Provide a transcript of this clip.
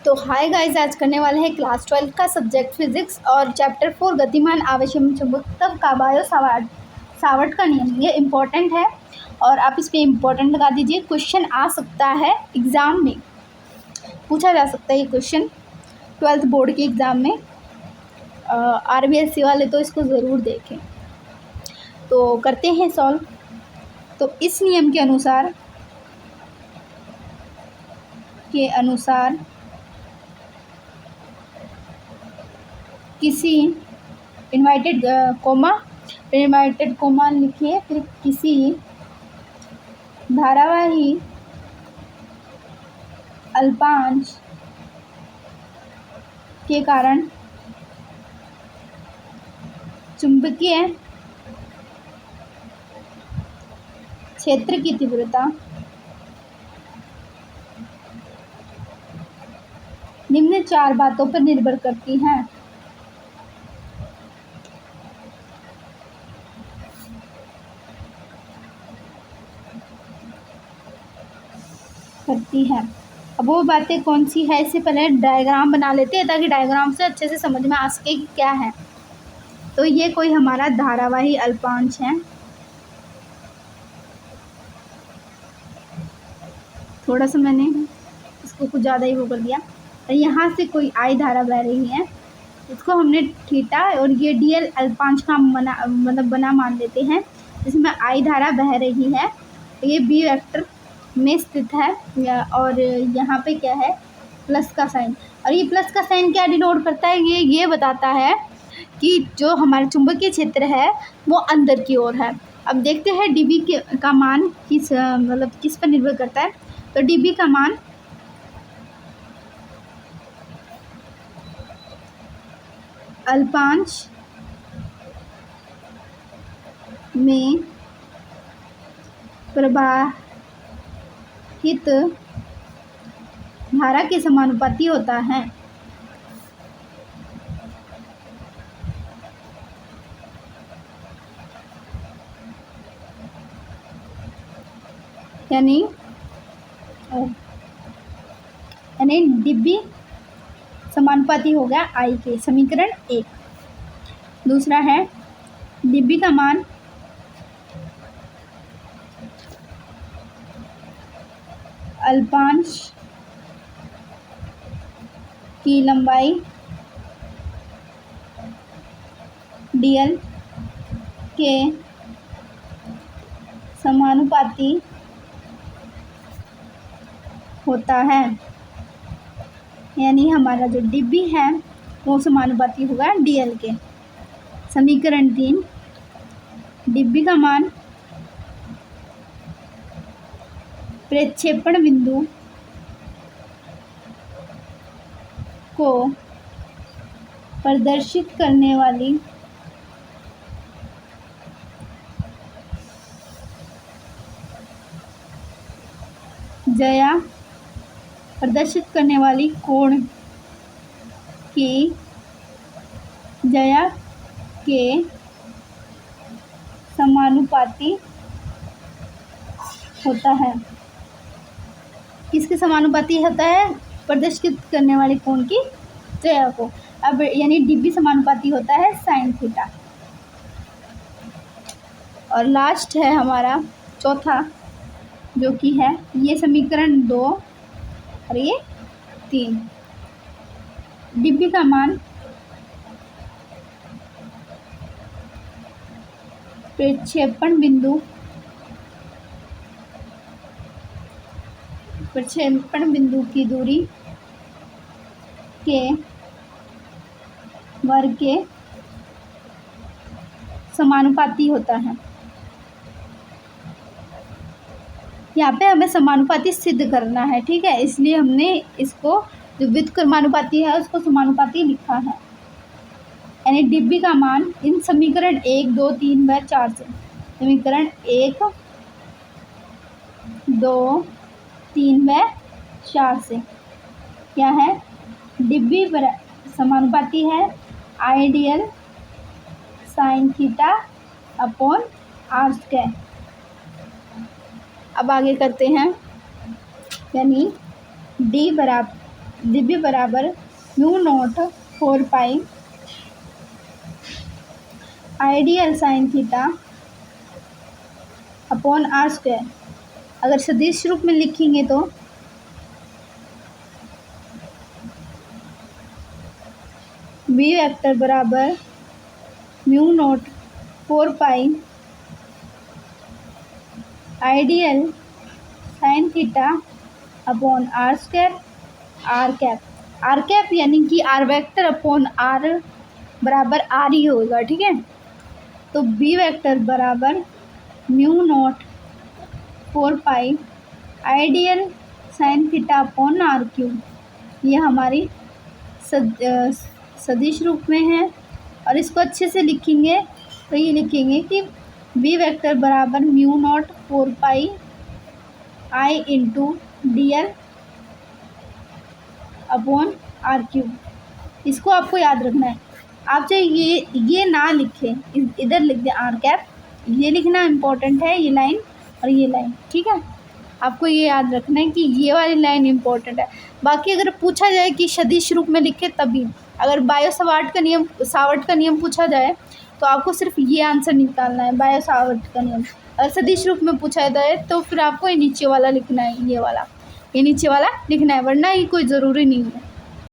तो hi guys, आज करने वाले हैं क्लास 12 का सब्जेक्ट फिजिक्स और चैप्टर 4 गतिमान आवेशम चुंबकत्व का बायो सावर्ट का नियम। ये इम्पोर्टेंट है और आप इस पे इम्पोर्टेंट लगा दीजिए। क्वेश्चन आ सकता है एग्ज़ाम में, पूछा जा सकता है ये क्वेश्चन 12th बोर्ड के एग्ज़ाम में। RBSC वाले तो इसको ज़रूर देखें। तो करते हैं सॉल्व। तो इस नियम के अनुसार किसी इन्वाइटेड कोमा लिखिए, फिर किसी धारावाही अल्पांश के कारण चुंबकीय क्षेत्र की तीव्रता निम्न 4 बातों पर निर्भर करती है। अब वो बातें कौन सी है, इससे पहले डायग्राम बना लेते हैं ताकि डायग्राम से अच्छे से समझ में आ सके कि क्या है। तो ये कोई हमारा धारावाही अल्पांश है, थोड़ा सा मैंने इसको कुछ ज़्यादा ही वो कर दिया। और यहाँ से कोई आई धारा बह रही है, इसको हमने थीटा और ये डीएल अल्पांश का बना मान लेते हैं, जिसमें आई धारा बह रही है। ये बी वेक्टर में स्थित है और यहाँ पे क्या है, प्लस का साइन। और ये प्लस का साइन क्या डिनोट करता है, ये बताता है कि जो हमारा चुंबकीय क्षेत्र है वो अंदर की ओर है। अब देखते हैं डीबी का मान किस पर निर्भर करता है। तो डीबी का मान अल्पांश में प्रवाहित धारा के समानुपाती होता है। यानी डीबी समानुपाती हो गया आई के, समीकरण 1। दूसरा है डीबी का मान अल्पांश की लंबाई डीएल के समानुपाती होता है। यानी हमारा जो डीबी है वो समानुपाती होगा डीएल के। समीकरण 3, डीबी का मान प्रक्षेपण बिंदु को प्रदर्शित करने वाली कोण की ज्या के समानुपाती होता है। किसके समानुपाती होता है? प्रदर्शित करने वाले कोण की ज्या को। अब यानी डीबी समानुपाती होता है साइन थीटा। और लास्ट है हमारा चौथा, जो कि है ये समीकरण 2 और ये 3। डीबी का मान प्रक्षेपण बिंदु की दूरी के वर्ग के समानुपाती होता है। यहाँ पे हमें समानुपाती सिद्ध करना है, ठीक है, इसलिए हमने इसको जो व्युत्क्रमानुपाती है उसको समानुपाती लिखा है। यानी डीबी का मान इन समीकरण 1, 2, 3 व 4 से, समीकरण 1, 2, 3 व 4 से क्या है, डीबी समानुपाती है ideal sine theta upon R square. अब आगे करते हैं, यानी डी बराबर dB बराबर mu naught 4 pi ideal sine theta upon R square. अगर सदिश रूप में लिखेंगे तो बी वेक्टर बराबर mu naught 4 pi ideal sine theta upon R square R cap यानी कि आर वेक्टर अपॉन आर बराबर आर ही होगा, ठीक है। तो बी वेक्टर बराबर mu naught 4 pi ideal sine theta upon R cube, ये हमारी सदिश रूप में है। और इसको अच्छे से लिखेंगे तो ये लिखेंगे कि बी वेक्टर बराबर mu naught 4 pi I into D L upon R cube. इसको आपको याद रखना है। आप चाहे ये ना लिखें, इधर लिख दें आर कैप, ये लिखना इम्पोर्टेंट है, ये लाइन और ये लाइन, ठीक है। आपको ये याद रखना है कि ये वाली लाइन इम्पोर्टेंट है। बाकी अगर पूछा जाए कि सदिश रूप में लिखे तभी, अगर सावर्ट का नियम पूछा जाए तो आपको सिर्फ ये आंसर निकालना है, बायो सावर्ट का नियम। अगर सदिश रूप में पूछा जाए तो फिर आपको ये नीचे वाला लिखना है, ये नीचे वाला लिखना है, वरना ये कोई ज़रूरी नहीं है।